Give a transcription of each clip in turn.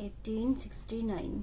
1869।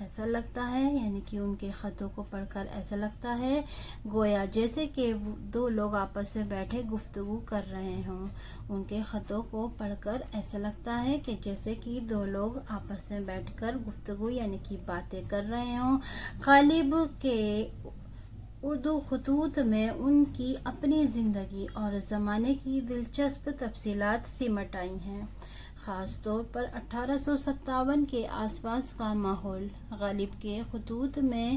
ایسا لگتا ہے، یعنی کہ ان کے خطوں کو پڑھ کر ایسا لگتا ہے گویا جیسے کہ دو لوگ آپس میں بیٹھے گفتگو کر رہے ہوں۔ ان کے خطوں کو پڑھ کر ایسا لگتا ہے کہ جیسے کہ دو لوگ آپس میں بیٹھ کر گفتگو یعنی کہ باتیں کر رہے ہوں۔ غالب کے اردو خطوط میں ان کی اپنی زندگی اور زمانے کی دلچسپ تفصیلات سمٹ آئی ہیں، خاص طور پر 1857 کے آس پاس کا ماحول۔ غالب کے خطوط میں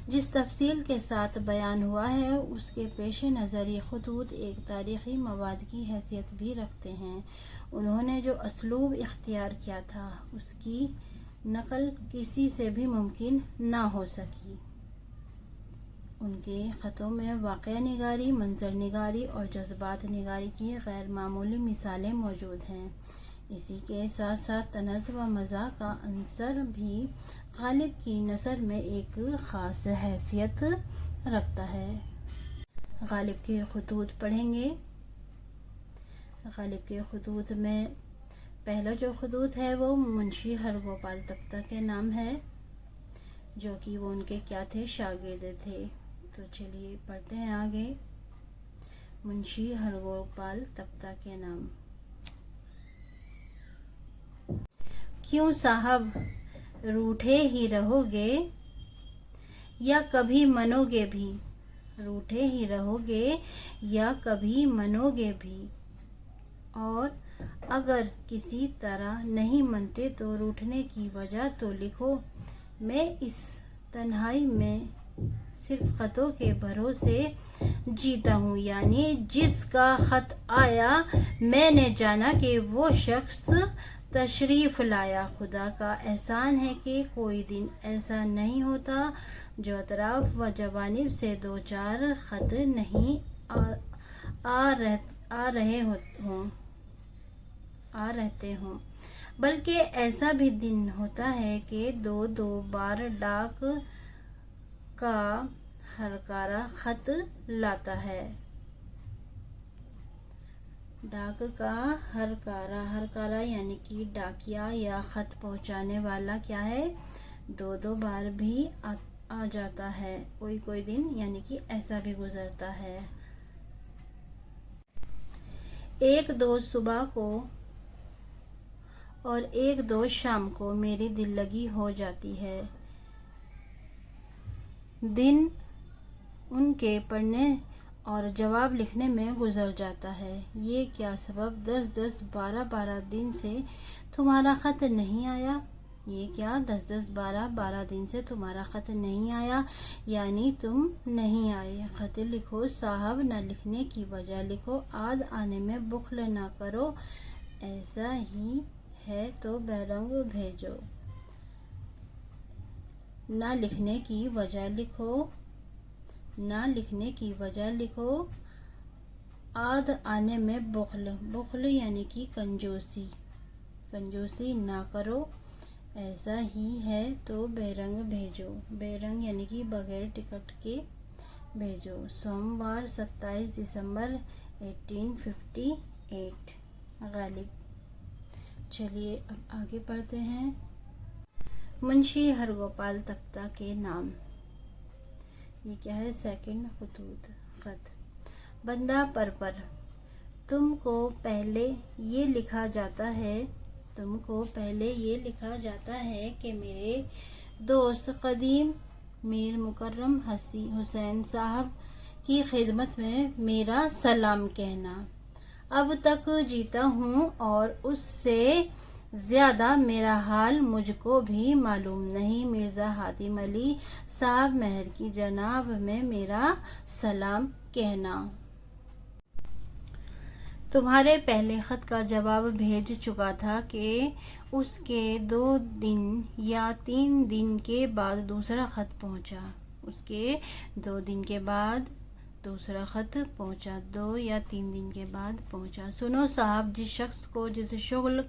جس تفصیل کے ساتھ بیان ہوا ہے، اس کے پیش نظر یہ خطوط ایک تاریخی مواد کی حیثیت بھی رکھتے ہیں۔ انہوں نے جو اسلوب اختیار کیا تھا، اس کی نقل کسی سے بھی ممکن نہ ہو سکی۔ ان کے خطوں میں واقعہ نگاری، منظر نگاری اور جذبات نگاری کی غیر معمولی مثالیں موجود ہیں۔ اسی کے ساتھ ساتھ طنز و مزاح کا عنصر بھی غالب کی نثر میں ایک خاص حیثیت رکھتا ہے۔ غالب کے خطوط پڑھیں گے۔ غالب کے خطوط میں پہلا جو خطوط ہے وہ منشی ہرگوپال تپتا کے نام ہے، جو کہ وہ ان کے کیا تھے؟ شاگرد تھے۔ تو چلیے پڑھتے ہیں آگے۔ منشی ہرگوپال تپتا کے نام۔ کیوں صاحب روٹھے ہی رہو گے یا کبھی منو گے بھی؟ روٹھے ہی رہو گے یا کبھی منو گے بھی؟ اور اگر کسی طرح نہیں منتے تو روٹھنے کی وجہ تو لکھو۔ میں اس تنہائی میں صرف خطوں کے بھروسے جیتا ہوں، یعنی جس کا خط آیا میں نے جانا کہ وہ شخص تشریف لایا۔ خدا کا احسان ہے کہ کوئی دن ایسا نہیں ہوتا جو اطراف و جوانب سے دو چار خط نہیں آ رہتے ہوں، بلکہ ایسا بھی دن ہوتا ہے کہ دو بار ڈاک کا ہرکارا خط لاتا ہے۔ ڈاک کا ہرکارا یعنی کہ ڈاکیا یا خط پہنچانے والا کیا ہے؟ دو بار بھی آ جاتا ہے۔ کوئی دن یعنی کہ ایسا بھی گزرتا ہے۔ ایک دوست صبح کو اور ایک دوست شام کو میری دل لگی ہو جاتی ہے۔ دن ان کے پڑھنے اور جواب لکھنے میں گزر جاتا ہے۔ یہ کیا سبب 10 12 دن سے تمہارا خط نہیں آیا؟ یہ کیا 10 12 دن سے تمہارا خط نہیں آیا؟ یعنی تم نہیں آئے۔ خط لکھو صاحب، نہ لکھنے کی وجہ لکھو۔ آد آنے میں بخل نہ کرو، ایسا ہی ہے تو بیرنگ بھیجو۔ نہ لکھنے کی وجہ لکھو، نہ لکھنے کی وجہ لکھو۔ آد آنے میں بخل یعنی کہ کنجوسی نہ کرو، ایسا ہی ہے تو بیرنگ بھیجو۔ بیرنگ یعنی کہ بغیر ٹکٹ کے بھیجو۔ سوموار 27 دسمبر 1858 غالب۔ چلیے اب آگے پڑھتے ہیں۔ منشی ہرگوپال تپتا کے نام۔ یہ کیا ہے؟ سیکنڈ خط۔ بندہ پر تم کو پہلے یہ لکھا جاتا ہے کہ میرے دوست قدیم میر مکرم حسین صاحب کی خدمت میں میرا سلام کہنا۔ اب تک جیتا ہوں اور اس سے زیادہ میرا حال مجھ کو بھی معلوم نہیں۔ مرزا حاتم علی صاحب مہر کی جناب میں میرا سلام کہنا۔ تمہارے پہلے خط کا جواب بھیج چکا تھا کہ اس کے 2 دن یا 3 دن کے بعد دوسرا خط پہنچا۔ اس کے 2 دن کے بعد دوسرا خط پہنچا، 2 یا 3 دن کے بعد پہنچا۔ سنو صاحب، جس شخص کو جس شغل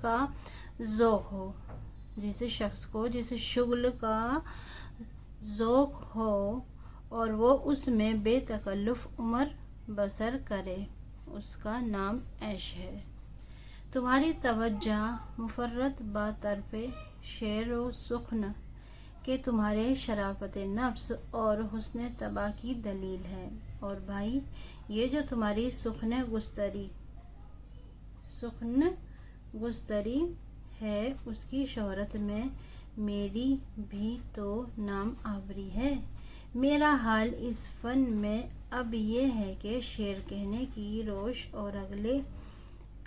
کا ذوق ہو اور وہ اس میں بے تکلف عمر بسر کرے، اس کا نام عیش ہے۔ تمہاری توجہ مفرط با طرف شعر و سخن کہ تمہارے شرافت نفس اور حسن طبع کی دلیل ہے۔ اور بھائی، یہ جو تمہاری سخن گستری ہے، اس کی شہرت میں میری بھی تو نام آوری ہے۔ میرا حال اس فن میں اب یہ ہے کہ شعر کہنے کی روش اور اگلے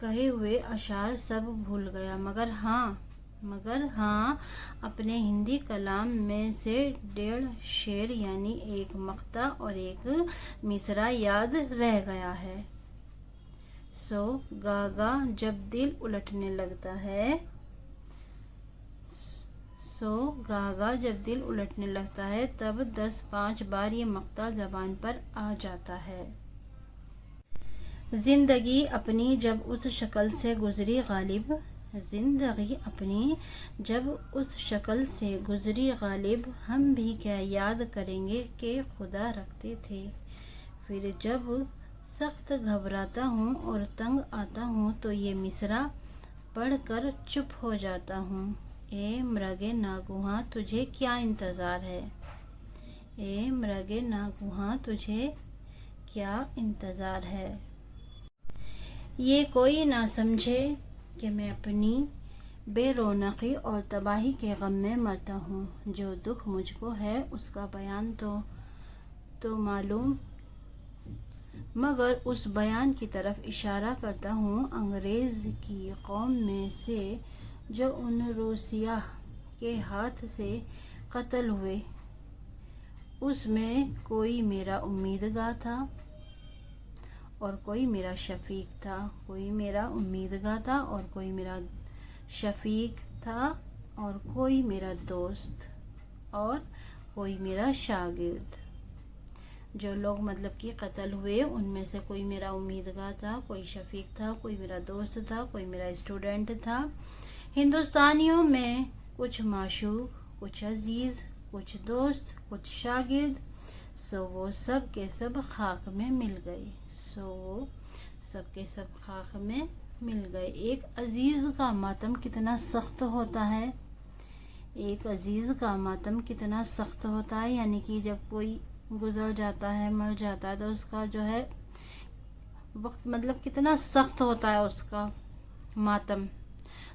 کہے ہوئے اشعار سب بھول گیا، مگر ہاں اپنے ہندی کلام میں سے 1.5 شعر یعنی ایک مقطع اور ایک مصرع یاد رہ گیا ہے۔ سو گاگا جب دل الٹنے لگتا ہے تب 10-5 بار یہ مقطع زبان پر آ جاتا ہے۔ زندگی اپنی جب اس شکل سے گزری غالب، ہم بھی کیا یاد کریں گے کہ خدا رکھتے تھے۔ پھر جب سخت گھبراتا ہوں اور تنگ آتا ہوں تو یہ مصرع پڑھ کر چپ ہو جاتا ہوں۔ اے مرگ ناگہاں تجھے کیا انتظار ہے، اے مرگ ناگہاں تجھے کیا انتظار ہے۔ یہ کوئی نہ سمجھے کہ میں اپنی بے رونقی اور تباہی کے غم میں مرتا ہوں۔ جو دکھ مجھ کو ہے اس کا بیان تو معلوم، مگر اس بیان کی طرف اشارہ کرتا ہوں۔ انگریز کی قوم میں سے جو ان روسیاہ کے ہاتھ سے قتل ہوئے، اس میں کوئی میرا امیدگار تھا اور کوئی میرا شفیق تھا، کوئی میرا امیدگار تھا اور کوئی میرا شفیق تھا، اور کوئی میرا دوست اور کوئی میرا شاگرد۔ جو لوگ مطلب کہ قتل ہوئے، ان میں سے کوئی میرا امیدگار تھا، کوئی شفیق تھا، کوئی میرا دوست تھا، کوئی میرا اسٹوڈنٹ تھا۔ ہندوستانیوں میں کچھ معشوق، کچھ عزیز، کچھ دوست، کچھ شاگرد، سو وہ سب کے سب خاک میں مل گئے۔ ایک عزیز کا ماتم کتنا سخت ہوتا ہے، یعنی کہ جب کوئی گزر جاتا ہے، مر جاتا ہے، تو اس کا جو ہے وقت مطلب کتنا سخت ہوتا ہے اس کا ماتم۔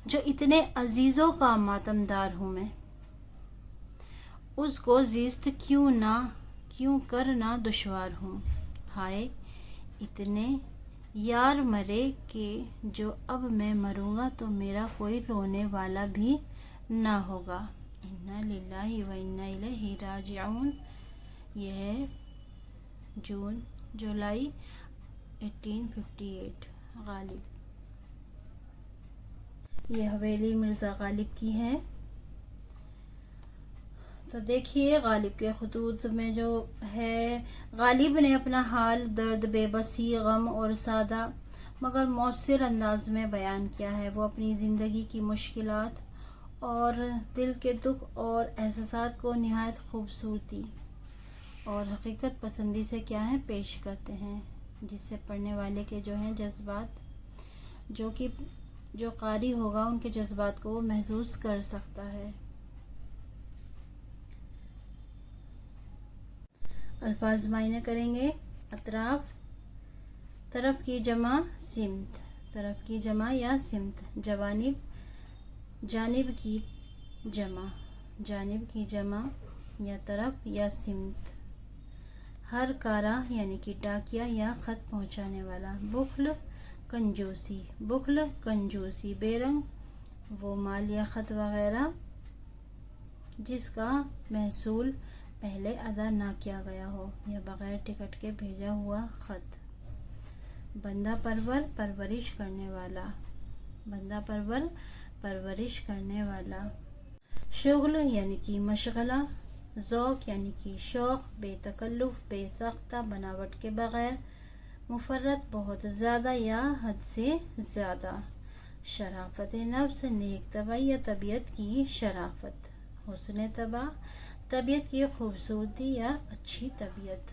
جو اتنے عزیزوں کا ماتم دار ہوں میں، اس کو زیست کیوں کرنا دشوار ہوں۔ ہائے اتنے یار مرے کہ جو اب میں مروں گا تو میرا کوئی رونے والا بھی نہ ہوگا۔ انا للہ و انا الیہ راجعون۔ یہ ہے جولائی 1858 غالب۔ یہ حویلی مرزا غالب کی ہے۔ تو دیکھیے غالب کے خطوط میں جو ہے، غالب نے اپنا حال، درد، بے بسی، غم اور سادہ مگر مؤثر انداز میں بیان کیا ہے۔ وہ اپنی زندگی کی مشکلات اور دل کے دکھ اور احساسات کو نہایت خوبصورتی اور حقیقت پسندی سے کیا ہے پیش کرتے ہیں، جس سے پڑھنے والے کے جو ہیں جذبات، جو قاری ہوگا ان کے جذبات کو وہ محسوس کر سکتا ہے۔ الفاظ معنی کریں گے۔ اطراف، طرف کی جمع سمت، طرف کی جمع یا سمت۔ جوانب، جانب کی جمع یا طرف یا سمت۔ ہر کارہ یعنی کہ ڈاکیہ یا خط پہنچانے والا۔ بخل، کنجوسی، بے رنگ وہ مال یا خط وغیرہ جس کا محصول پہلے ادا نہ کیا گیا ہو یا بغیر ٹکٹ کے بھیجا ہوا خط۔ بندہ پرور، پرورش کرنے والا۔ شغل یعنی کہ مشغلہ۔ ذوق یعنی کہ شوق، بے تکلف، بے ساختہ بناوٹ کے بغیر۔ مفرط بہت زیادہ یا حد سے زیادہ۔ شرافت نفس، نیک طبع یا طبیعت کی شرافت۔ حسن طبع، طبیعت کی خوبصورتی یا اچھی طبیعت۔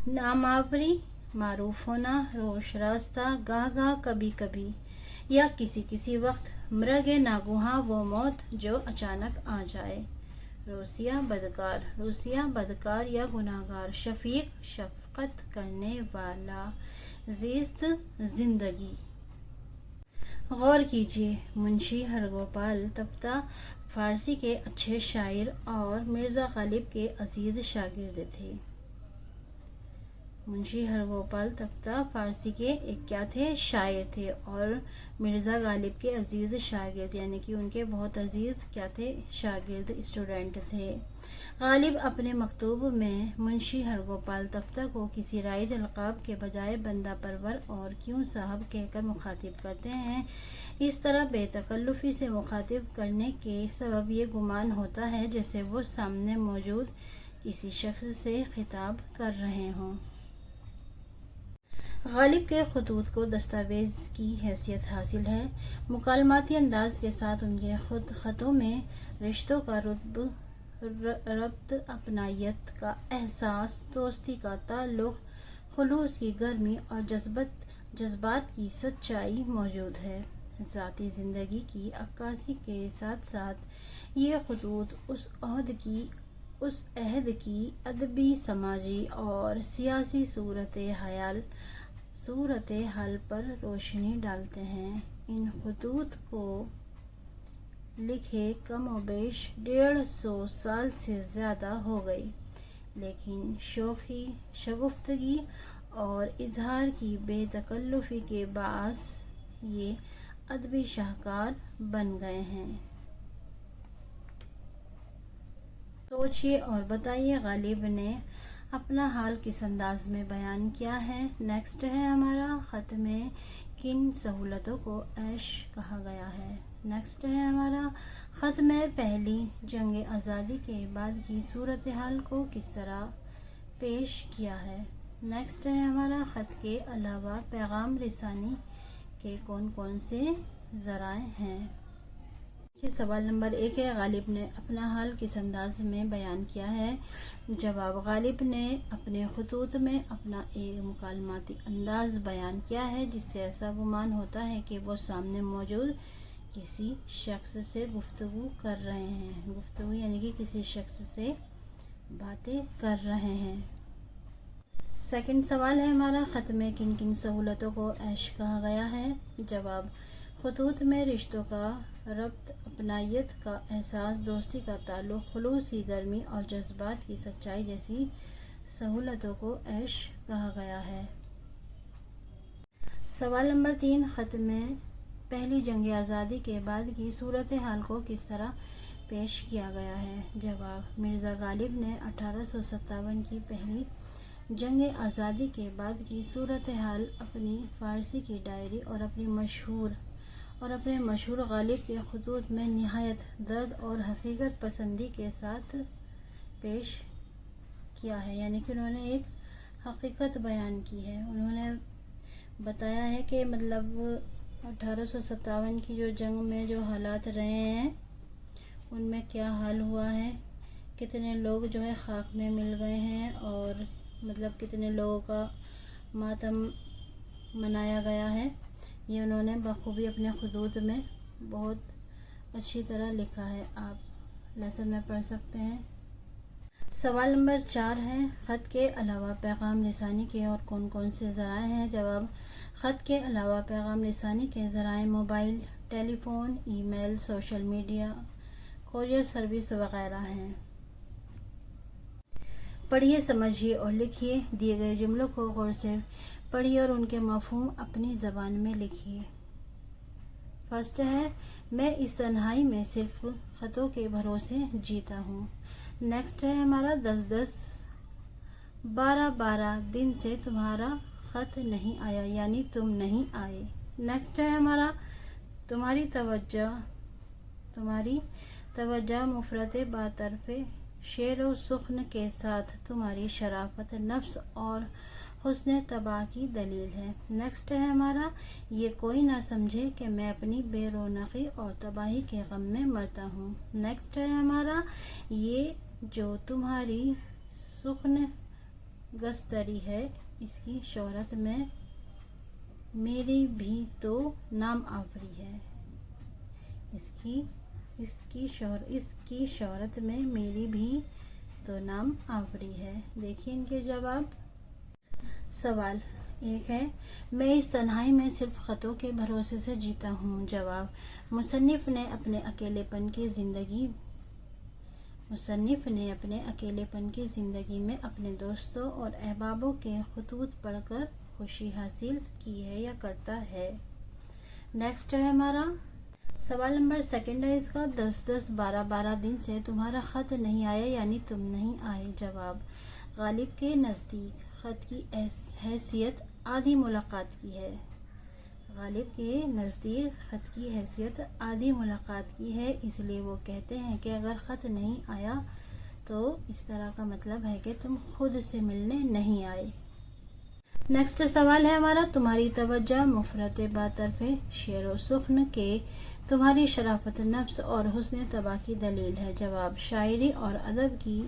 نام آوری، معروف ہونا، روش راستہ، گاہ گاہ، کبھی کبھی یا کسی وقت۔ مرگ ناگہاں وہ موت جو اچانک آ جائے۔ روسیہ بدکار یا گناہگار، شفیق شفقت کرنے والا، زیست زندگی۔ غور کیجیے، منشی ہرگوپال تپتا فارسی کے اچھے شاعر اور مرزا غالب کے عزیز شاگرد تھے۔ منشی ہرگوپال تپتا فارسی کے ایک کیا تھے؟ شاعر تھے، اور مرزا غالب کے عزیز شاگرد، یعنی کہ ان کے بہت عزیز کیا تھے؟ شاگرد، اسٹوڈنٹ تھے۔ غالب اپنے مکتوب میں منشی ہرگوپال تپتا کو کسی رائج القاب کے بجائے بندہ پرور اور کیوں صاحب کہہ کر مخاطب کرتے ہیں۔ اس طرح بے تکلفی سے مخاطب کرنے کے سبب یہ گمان ہوتا ہے جیسے وہ سامنے موجود کسی شخص سے خطاب کر رہے ہوں۔ غالب کے خطوط کو دستاویز کی حیثیت حاصل ہے۔ مکالماتی انداز کے ساتھ ان کے خطوں میں رشتوں کا ربط، اپنائیت کا احساس، دوستی کا تعلق، خلوص کی گرمی اور جذبات کی سچائی موجود ہے۔ ذاتی زندگی کی عکاسی کے ساتھ ساتھ یہ خطوط اس عہد کی ادبی، سماجی اور سیاسی صورتحال پر روشنی ڈالتے ہیں۔ ان خطوط کو لکھے کم و بیش 150 سال سے زیادہ ہو گئے، لیکن شوخی، شگفتگی اور اظہار کی بے تکلفی کے باعث یہ ادبی شاہکار بن گئے ہیں۔ سوچیے اور بتائیے، غالب نے اپنا حال کس انداز میں بیان کیا ہے؟ نیکسٹ ہے ہمارا، خط میں کن سہولتوں کو عیش کہا گیا ہے؟ نیکسٹ ہے ہمارا، خط میں پہلی جنگ آزادی کے بعد کی صورتحال کو کس طرح پیش کیا ہے؟ نیکسٹ ہے ہمارا، خط کے علاوہ پیغام رسانی کے کون کون سے ذرائع ہیں؟ سوال نمبر 1 ہے، غالب نے اپنا حال کس انداز میں بیان کیا ہے؟ جواب، غالب نے اپنے خطوط میں اپنا ایک مکالماتی انداز بیان کیا ہے جس سے ایسا گمان ہوتا ہے کہ وہ سامنے موجود کسی شخص سے گفتگو کر رہے ہیں۔ گفتگو یعنی کہ کسی شخص سے باتیں کر رہے ہیں۔ سیکنڈ سوال ہے ہمارا، خط میں کن کن سہولتوں کو عیش کہا گیا ہے؟ جواب، خطوط میں رشتوں کا ربط، اپنائیت کا احساس، دوستی کا تعلق، خلوص کی گرمی اور جذبات کی سچائی جیسی سہولتوں کو عیش کہا گیا ہے۔ سوال نمبر 3، خط میں پہلی جنگ آزادی کے بعد کی صورتحال کو کس طرح پیش کیا گیا ہے؟ جواب، مرزا غالب نے 1857 کی پہلی جنگ آزادی کے بعد کی صورتحال اپنی فارسی کی ڈائری اور اپنے مشہور غالب کے خطوط میں نہایت درد اور حقیقت پسندی کے ساتھ پیش کیا ہے، یعنی کہ انہوں نے ایک حقیقت بیان کی ہے۔ انہوں نے بتایا ہے کہ مطلب 1857 کی جو جنگ میں جو حالات رہے ہیں ان میں کیا حال ہوا ہے، کتنے لوگ جو ہے خاک میں مل گئے ہیں اور مطلب کتنے لوگوں کا ماتم منایا گیا ہے، یہ انہوں نے بخوبی اپنے خطوط میں بہت اچھی طرح لکھا ہے، آپ لیسن میں پڑھ سکتے ہیں۔ سوال نمبر 4 ہے، خط کے علاوہ پیغام رسانی کے اور کون کون سے ذرائع ہیں؟ جواب، خط کے علاوہ پیغام رسانی کے ذرائع موبائل، ٹیلی فون، ای میل، سوشل میڈیا، کوریئر سروس وغیرہ ہیں۔ پڑھیے، سمجھیے اور لکھیے، دیے گئے جملوں کو غور سے پڑھیے اور ان کے مفہوم اپنی زبان میں لکھیے۔ فرسٹ ہے، میں اس تنہائی میں صرف خطوں کے بھروسے جیتا ہوں۔ نیکسٹ ہے ہمارا، 10 12 دن سے تمہارا خط نہیں آیا، یعنی تم نہیں آئے۔ نیکسٹ ہے ہمارا، تمہاری توجہ مفرط باطرف شعر و سخن کے ساتھ تمہاری شرافت نفس اور حسن طبع کی دلیل ہے۔ نیکسٹ ہے ہمارا، یہ کوئی نہ سمجھے کہ میں اپنی بے رونقی اور تباہی کے غم میں مرتا ہوں۔ نیکسٹ ہے ہمارا، یہ جو تمہاری سخن گستری ہے اس کی شہرت میں میری بھی تو نام آوری ہے۔ اس کی شہرت میں میری بھی تو نام آوری ہے۔ دیکھیں ان کے جواب۔ سوال 1 ہے، میں اس تنہائی میں صرف خطوں کے بھروسے سے جیتا ہوں۔ جواب، مصنف نے اپنے اکیلے پن کی زندگی میں اپنے دوستوں اور احبابوں کے خطوط پڑھ کر خوشی حاصل کی ہے یا کرتا ہے۔ نیکسٹ ہے ہمارا سوال نمبر 2 ہے اس کا، 10 12 دن سے تمہارا خط نہیں آیا یعنی تم نہیں آئے۔ جواب، غالب کے نزدیک خط کی حیثیت آدھی ملاقات کی ہے۔ غالب کے نزدیک خط کی حیثیت آدھی ملاقات کی ہے، اس لیے وہ کہتے ہیں کہ اگر خط نہیں آیا تو اس طرح کا مطلب ہے کہ تم خود سے ملنے نہیں آئے۔ نیکسٹ سوال ہے ہمارا، تمہاری توجہ مفرط باطرف شعر و سخن کے تمہاری شرافت نفس اور حسن طبع کی دلیل ہے۔ جواب، شاعری اور ادب کی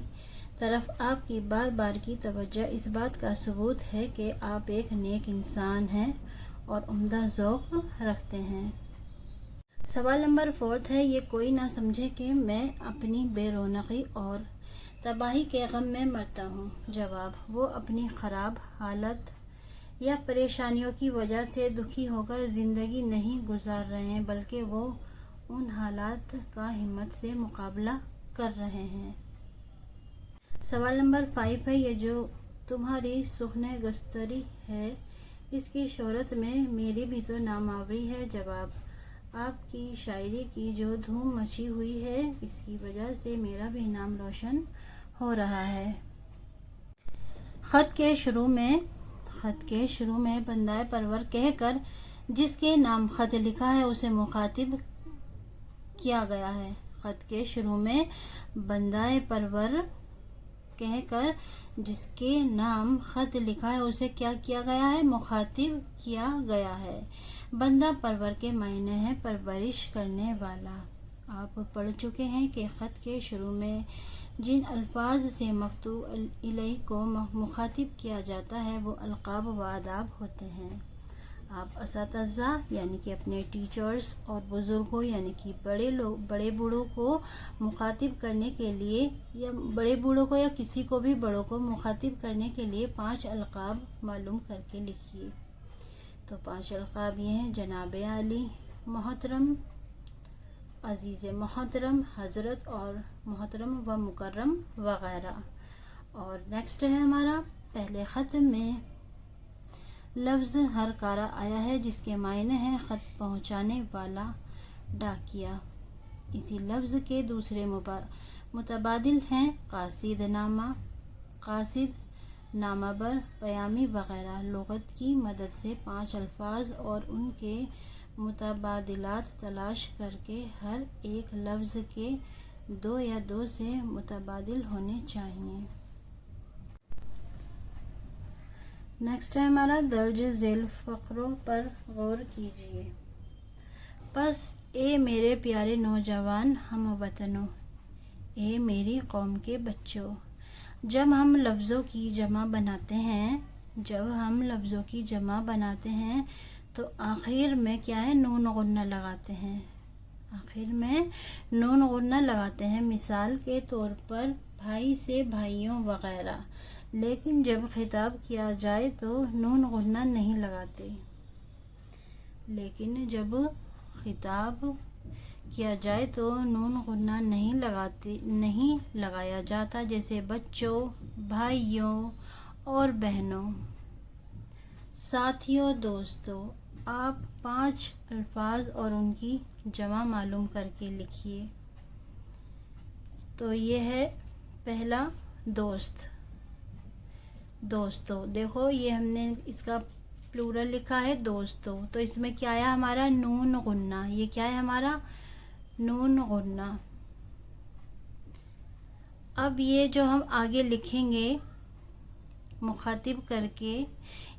طرف آپ کی بار بار کی توجہ اس بات کا ثبوت ہے کہ آپ ایک نیک انسان ہیں اور عمدہ ذوق رکھتے ہیں۔ سوال نمبر 4 ہے، یہ کوئی نہ سمجھے کہ میں اپنی بے رونقی اور تباہی کے غم میں مرتا ہوں۔ جواب، وہ اپنی خراب حالت یا پریشانیوں کی وجہ سے دکھی ہو کر زندگی نہیں گزار رہے ہیں، بلکہ وہ ان حالات کا ہمت سے مقابلہ کر رہے ہیں۔ سوال نمبر 5 ہے، یہ جو تمہاری سخن گستری ہے اس کی شہرت میں میری بھی تو نام آوری ہے۔ جواب، آپ کی شاعری کی جو دھوم مچی ہوئی ہے اس کی وجہ سے میرا بھی نام روشن ہو رہا ہے۔ خط کے شروع میں بندہ پرور کہہ کر جس کے نام خط لکھا ہے اسے مخاطب کیا گیا ہے۔ خط کے شروع میں بندہ پرور کہہ کر جس کے نام خط لکھا ہے اسے کیا کیا گیا ہے؟ مخاطب کیا گیا ہے۔ بندہ پرور کے معنی ہے پرورش کرنے والا۔ آپ پڑھ چکے ہیں کہ خط کے شروع میں جن الفاظ سے مکتوب الیہ کو مخاطب کیا جاتا ہے وہ القاب و آداب ہوتے ہیں۔ آپ اساتذہ یعنی کہ اپنے ٹیچرز اور بزرگوں یعنی کہ بڑے بوڑھوں کو مخاطب کرنے کے لیے یا بڑے بوڑھوں کو یا کسی کو بھی بڑوں کو مخاطب کرنے کے لیے 5 القاب معلوم کر کے لکھیے۔ تو 5 القاب یہ ہیں، جناب عالی، محترم، عزیز محترم، حضرت اور محترم و مکرم وغیرہ۔ اور نیکسٹ ہے ہمارا، پہلے خط میں لفظ ہر کارا آیا ہے جس کے معنی ہے خط پہنچانے والا، ڈاکیا۔ اسی لفظ کے دوسرے متبادل ہیں قاصد نامہ بر، پیامی وغیرہ۔ لغت کی مدد سے 5 الفاظ اور ان کے متبادلات تلاش کر کے ہر ایک لفظ کے 2 یا 2 سے متبادل ہونے چاہیے۔ نیکسٹ ہے ہمارا، درج ذیل فقروں پر غور کیجیے۔ پس اے میرے پیارے نوجوان ہم وطنوں، اے میری قوم کے بچوں، جب ہم لفظوں کی جمع بناتے ہیں تو آخر میں کیا ہے؟ نون غنہ لگاتے ہیں۔ مثال کے طور پر بھائی سے بھائیوں وغیرہ، لیکن جب خطاب کیا جائے تو نون غنہ نہیں لگایا جاتا، جیسے بچوں، بھائیوں اور بہنوں، ساتھیوں، دوستوں۔ آپ 5 الفاظ اور ان کی جمع معلوم کر کے لکھیے۔ تو یہ ہے پہلا دوستو، دیکھو یہ ہم نے اس کا پلورل لکھا ہے دوستو، تو اس میں کیا ہے ہمارا؟ نون غنہ۔ یہ کیا ہے ہمارا؟ نون غنہ۔ اب یہ جو ہم آگے لکھیں گے مخاطب کر کے،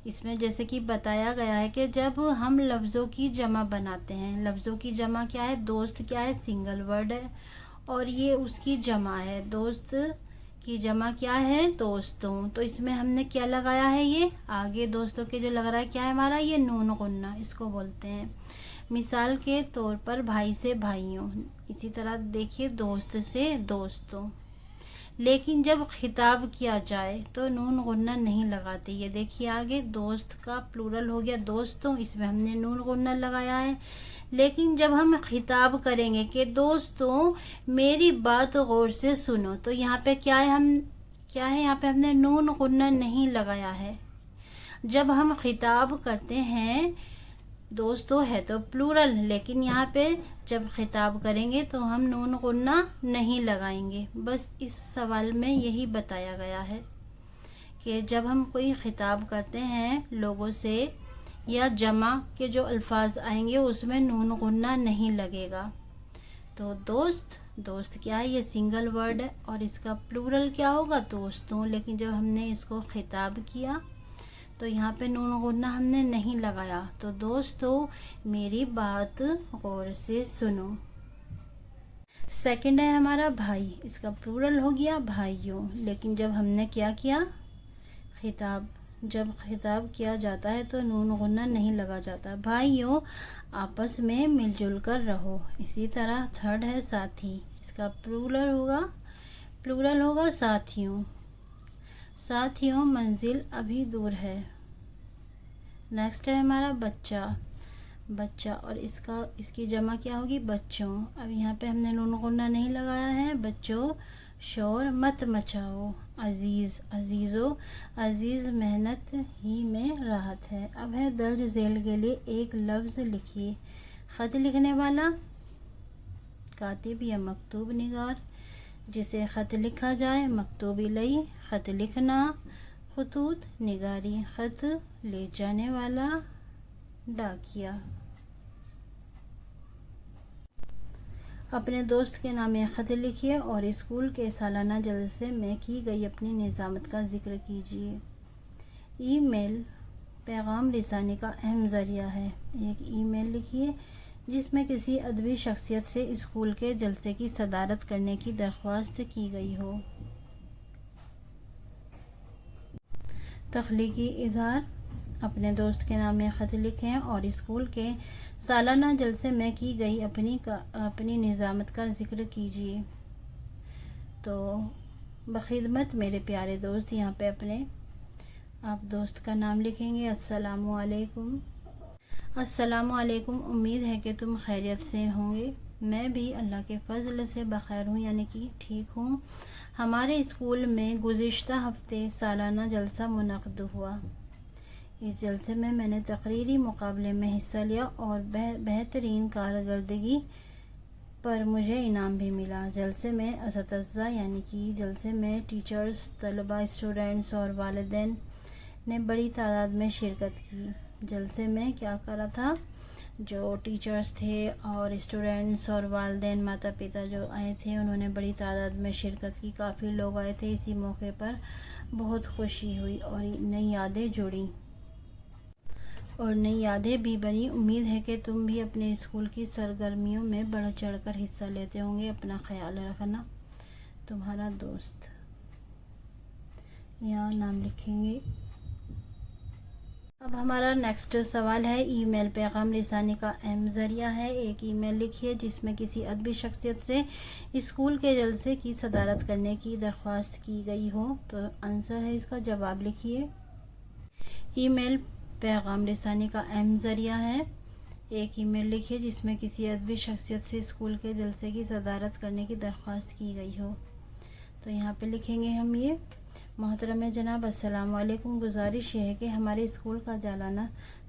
اس میں جیسے کہ بتایا گیا ہے کہ جب ہم لفظوں کی جمع بناتے ہیں، لفظوں کی جمع کیا ہے؟ دوست کیا ہے؟ سنگل ورڈ ہے اور یہ اس کی جمع ہے۔ دوست کی جمع کیا ہے؟ دوستوں۔ تو اس میں ہم نے کیا لگایا ہے؟ یہ آگے دوستوں کے جو لگ رہا ہے کیا ہے ہمارا؟ یہ نون غنہ، اس کو بولتے ہیں مثال کے طور پر بھائی سے بھائیوں، اسی طرح دیکھیے دوست سے دوستوں. لیکن جب خطاب کیا جائے تو نون غنہ نہیں لگاتے. یہ دیکھیے آگے دوست کا پلورل ہو گیا دوستوں، اس میں ہم نے نون غنہ لگایا ہے. لیکن جب ہم خطاب کریں گے کہ دوستوں میری بات غور سے سنو، تو یہاں پہ کیا ہے یہاں پہ ہم نے نون غنہ نہیں لگایا ہے. جب ہم خطاب کرتے ہیں دوستوں ہے تو پلورل، لیکن یہاں پہ جب خطاب کریں گے تو ہم نون غنہ نہیں لگائیں گے. بس اس سوال میں یہی بتایا گیا ہے کہ جب ہم کوئی خطاب کرتے ہیں لوگوں سے یا جمع کے جو الفاظ آئیں گے اس میں نون غنہ نہیں لگے گا. تو دوست کیا ہے، یہ سنگل ورڈ ہے اور اس کا پلورل کیا ہوگا دوستوں. لیکن جب ہم نے اس کو خطاب کیا تو یہاں پہ نون غنہ ہم نے نہیں لگایا. تو دوستوں میری بات غور سے سنو. سیکنڈ ہے ہمارا بھائی، اس کا پلورل ہو گیا بھائیوں. لیکن جب ہم نے کیا جب خطاب کیا جاتا ہے تو نون غنہ نہیں لگا جاتا. بھائیوں آپس میں مل جل کر رہو. اسی طرح تھرڈ ہے ساتھی، اس کا پلورل ہوگا ساتھیوں منزل ابھی دور ہے. نیکسٹ ہے ہمارا بچہ اور اس کی جمع کیا ہوگی بچوں. اب یہاں پہ ہم نے نون غنہ نہیں لگایا ہے. بچوں شور مت مچاؤ. عزیز محنت ہی میں راحت ہے. اب ہے درج ذیل کے لیے ایک لفظ لکھیے. خط لکھنے والا کاتب یا مکتوب نگار، جسے خط لکھا جائے مکتوب الیہ. خط لکھنا خطوط نگاری. خط لے جانے والا ڈاکیا. اپنے دوست کے نام ایک خط لکھیے اور اسکول کے سالانہ جلسے میں کی گئی اپنی نظامت کا ذکر کیجیے. ای میل پیغام رسانی کا اہم ذریعہ ہے. ایک ای میل لکھیے جس میں کسی ادبی شخصیت سے اسکول کے جلسے کی صدارت کرنے کی درخواست کی گئی ہو. تخلیقی اظہار، اپنے دوست کے نام میں خط لکھیں اور اسکول کے سالانہ جلسے میں کی گئی اپنی نظامت کا ذکر کیجیے. تو بخدمت میرے پیارے دوست، یہاں پہ آپ دوست کا نام لکھیں گے. السلام علیکم. امید ہے کہ تم خیریت سے ہوں گے. میں بھی اللہ کے فضل سے بخیر ہوں، یعنی کہ ٹھیک ہوں. ہمارے اسکول میں گزشتہ ہفتے سالانہ جلسہ منعقد ہوا. اس جلسے میں نے تقریری مقابلے میں حصہ لیا اور بہترین کارکردگی پر مجھے انعام بھی ملا. جلسے میں اساتذہ یعنی کہ جلسے میں ٹیچرز، طلباء، اسٹوڈنٹس اور والدین نے بڑی تعداد میں شرکت کی. جلسے میں کیا کرا تھا، جو ٹیچرز تھے اور اسٹوڈنٹس اور والدین ماتا پتا جو آئے تھے انہوں نے بڑی تعداد میں شرکت کی. کافی لوگ آئے تھے. اسی موقع پر بہت خوشی ہوئی اور نئی یادیں جڑیں اور نئی یادیں بھی بنی. امید ہے کہ تم بھی اپنے اسکول کی سرگرمیوں میں بڑھ چڑھ کر حصہ لیتے ہوں گے. اپنا خیال رکھنا. تمہارا دوست. یہاں نام لکھیں گے. اب ہمارا نیکسٹ سوال ہے ای میل پیغام رسانی کا اہم ذریعہ ہے. ایک ای میل لکھیے جس میں کسی ادبی شخصیت سے اسکول کے جلسے کی صدارت کرنے کی درخواست کی گئی ہو. تو آنسر ہے اس کا، جواب لکھیے. ای میل پیغام رسانی کا اہم ذریعہ ہے. ایک ای میل لکھیے جس میں کسی ادبی شخصیت سے اسکول کے جلسے کی صدارت کرنے کی درخواست کی گئی ہو. تو یہاں پہ لکھیں گے ہم یہ. محترم جناب السلام علیکم. گزارش یہ ہے کہ ہمارے اسکول کا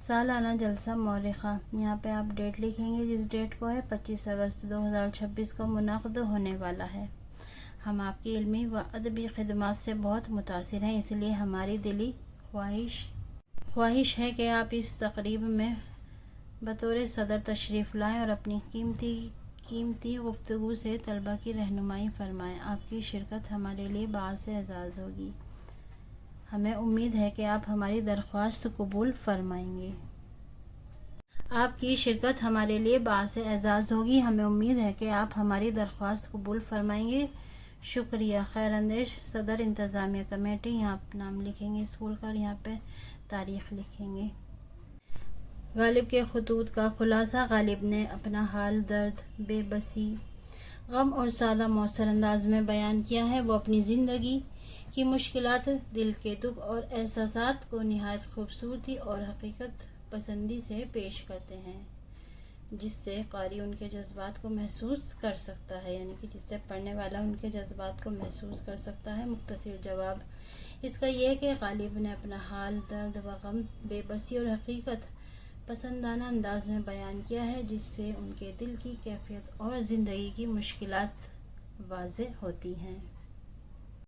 سالانہ جلسہ مورخہ، یہاں پہ آپ ڈیٹ لکھیں گے جس ڈیٹ کو ہے 25 اگست 2026 کو منعقد ہونے والا ہے. ہم آپ کی علمی و ادبی خدمات سے بہت متاثر ہیں، اس لیے ہماری دلی خواہش ہے کہ آپ اس تقریب میں بطور صدر تشریف لائیں اور اپنی قیمتی گفتگو سے طلباء کی رہنمائی فرمائیں. آپ کی شرکت ہمارے لیے باعث اعزاز ہوگی. ہمیں امید ہے کہ آپ ہماری درخواست قبول فرمائیں گے. آپ کی شرکت ہمارے لیے باعث اعزاز ہوگی. ہمیں امید ہے کہ آپ ہماری درخواست قبول فرمائیں گے. شکریہ. خیر اندیش صدر انتظامیہ کمیٹی. یہاں نام لکھیں گے اسکول کا اور یہاں پہ تاریخ لکھیں گے. غالب کے خطوط کا خلاصہ: غالب نے اپنا حال، درد، بے بسی، غم اور سادہ مؤثر انداز میں بیان کیا ہے۔ وہ اپنی زندگی کی مشکلات، دل کے دکھ اور احساسات کو نہایت خوبصورتی اور حقیقت پسندی سے پیش کرتے ہیں، جس سے قاری ان کے جذبات کو محسوس کر سکتا ہے، یعنی کہ جس سے پڑھنے والا ان کے جذبات کو محسوس کر سکتا ہے۔ مختصر جواب اس کا یہ ہے کہ غالب نے اپنا حال، درد و غم، بے بسی اور حقیقت پسندانہ انداز میں بیان کیا ہے، جس سے ان کے دل کی کیفیت اور زندگی کی مشکلات واضح ہوتی ہیں۔